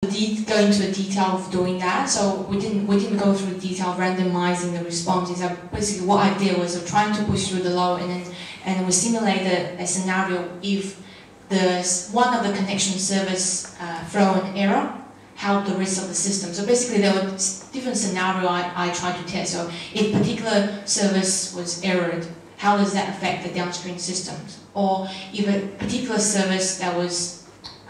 go into the detail of doing that, so we didn't go through the detail of randomizing the responses. Basically, what I did was trying to push through the load, and we simulated a scenario if one of the connection servers throw an error, how the rest of the system. So basically, there were different scenarios I tried to test. So if particular service was errored, how does that affect the downstream systems? Or if a particular service that was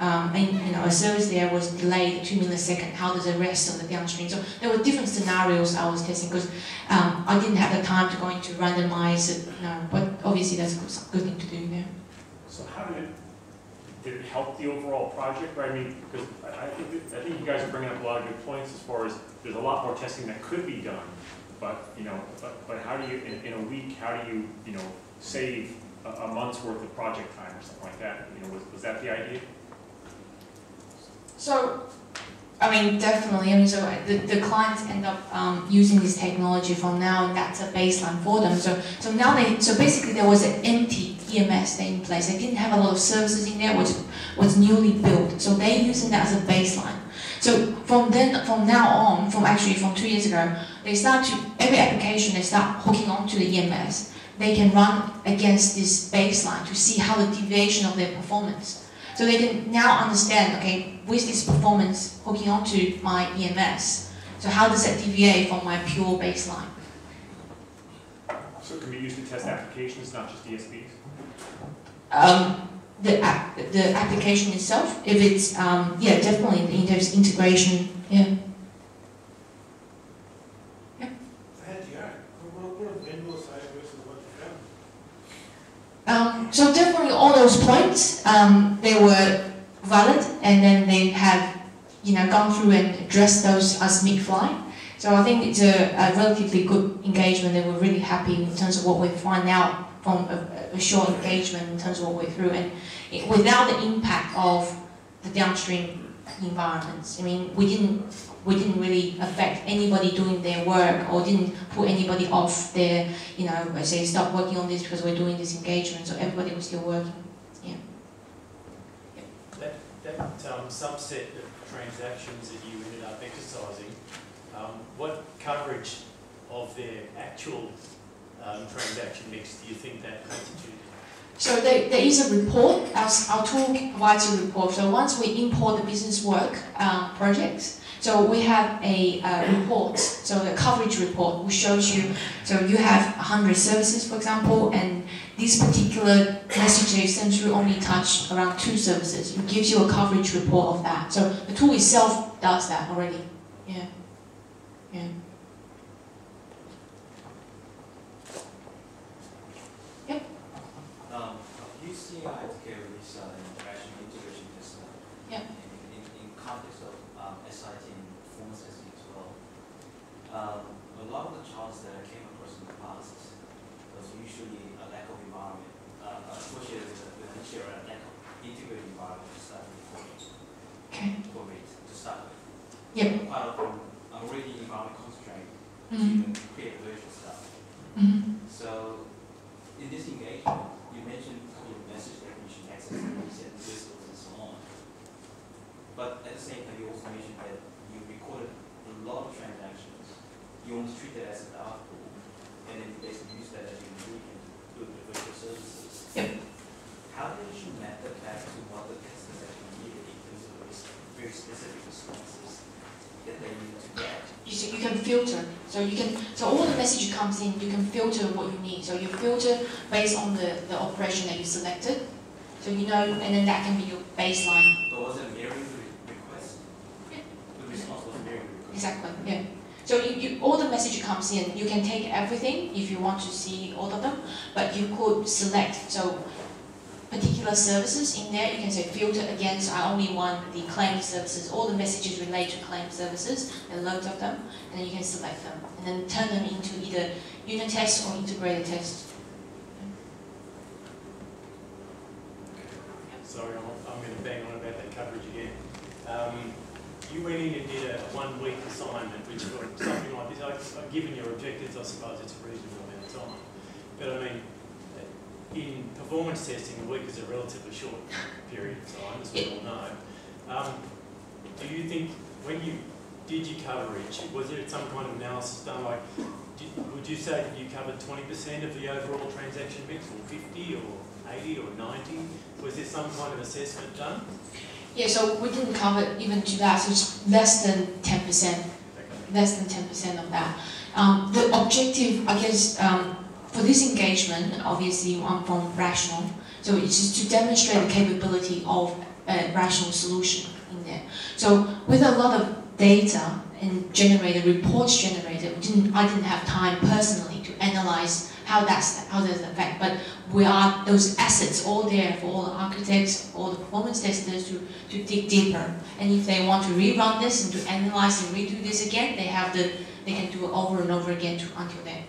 a service there was delayed 2 milliseconds, how does the rest of the downstream? So there were different scenarios I was testing because I didn't have the time to go into randomize it, but obviously that's a good thing to do there. So how did it help the overall project? Right? I mean, because I think you guys are bringing up a lot of good points as far as there's a lot more testing that could be done, but how do you in a week? How do you save a month's worth of project time or something like that? Was that the idea? So, I mean, definitely. I mean, so the clients end up using this technology from now, and that's a baseline for them. So now so basically there was an empty EMS there in place. They didn't have a lot of services in there, which was newly built. So they're using that as a baseline. So from now on, from 2 years ago, every application they start hooking onto the EMS. They can run against this baseline to see how the deviation of their performance. So they can now understand, okay, with this performance hooking onto my EMS, so how does that deviate from my pure baseline? So it can be used to test applications, not just DSPs? The application itself, if it's, yeah, definitely in terms of integration, yeah. So definitely all those points, they were valid, and then they have, gone through and addressed those as mid-flight. So I think it's a relatively good engagement. They were really happy in terms of what we find out from a short engagement in terms of what we're through, and without the impact of the downstream environments. I mean, we didn't really affect anybody doing their work, or didn't put anybody off their, say stop working on this because we're doing this engagement. So everybody was still working. Yeah. That subset of transactions that you ended up exercising, what coverage of their actual transaction mix do you think that constituted? So there is a report. Our tool provides a report. So once we import the business work projects, so we have a report, so a coverage report, which shows you, so you have 100 services, for example, and this particular message they send through only touch around 2 services. It gives you a coverage report of that. So the tool itself does that already. Yeah. Yeah. Yep. UCI together with interaction integration test. Yep. In context of SIT and performance testing as well. A lot of the challenges that I came across in the past was usually a lack of environment associated with a lack of integrated environment to start with. Okay. To start with. Yep. Part of already environment constraint to even create virtual stuff. So in this engagement, you mentioned a couple of message recognition, access and whistles and so on. But at the same time, you also mentioned that you recorded a lot of transactions. You almost treat that as a data pool, and then you basically use that as your ingredient to build the virtual services. Yep. How did you map that back to what the testers actually needed in terms of very specific responses that they needed to get? You can filter. So all the message comes in, you can filter what you need. So you filter based on the operation that you selected. So and then that can be your baseline. But was it mirroring the request? Yeah. The response was mirroring the request. Exactly, yeah. So all the message comes in. You can take everything if you want to see all of them, but you could select. So particular services in there, you can say filter against, I only want the claim services, all the messages relate to claim services, there are loads of them, and then you can select them, and then turn them into either unit tests or integrated tests. Sorry, I'm going to bang on about that coverage again. You went in and did a 1-week assignment, which for something like this, given your objectives, I suppose it's a reasonable amount of time. But I mean, in performance testing, a week is a relatively short period of time, as we all know. do you think when you did your coverage, was there some kind of analysis done? Like, would you say that you covered 20% of the overall transaction mix, or 50, or 80, or 90? Was there some kind of assessment done? Yeah, so we didn't cover even to that, so it's less than 10%. Okay. Less than 10% of that. The objective, I guess, for this engagement, obviously I'm from Rational, so it's just to demonstrate the capability of a rational solution in there. So with a lot of data and reports generated, I didn't have time personally to analyze how does affect, but those assets all there for all the architects, all the performance testers to dig deeper. And if they want to rerun this and to analyze and redo this again, they can do it over and over again until they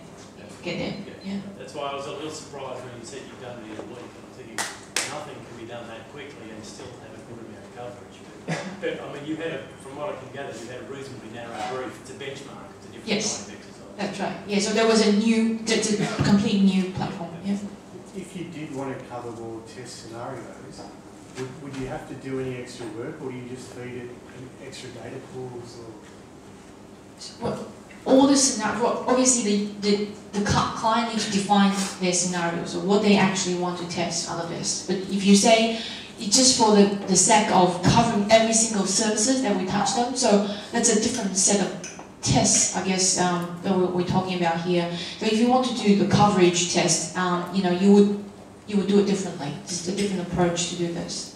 get there. Yeah. That's why I was a little surprised when you said you've done it in a week. I'm thinking nothing can be done that quickly and still have a good amount of coverage. But I mean, from what I can gather, you had a reasonably narrow brief. It's a benchmark. It's a different kind of exercise. That's right. Yeah. So there was a complete new platform. Yeah. If you did want to cover more test scenarios, would you have to do any extra work, or do you just feed it extra data pools? Or? Well, all the scenarios, obviously the client needs to define their scenarios, or what they actually want to test out of this. But if you say it's just for the sake of covering every single services that we touched on, so that's a different set of tests, I guess, that we're talking about here. So if you want to do the coverage test, you would do it differently. Just a different approach to do this.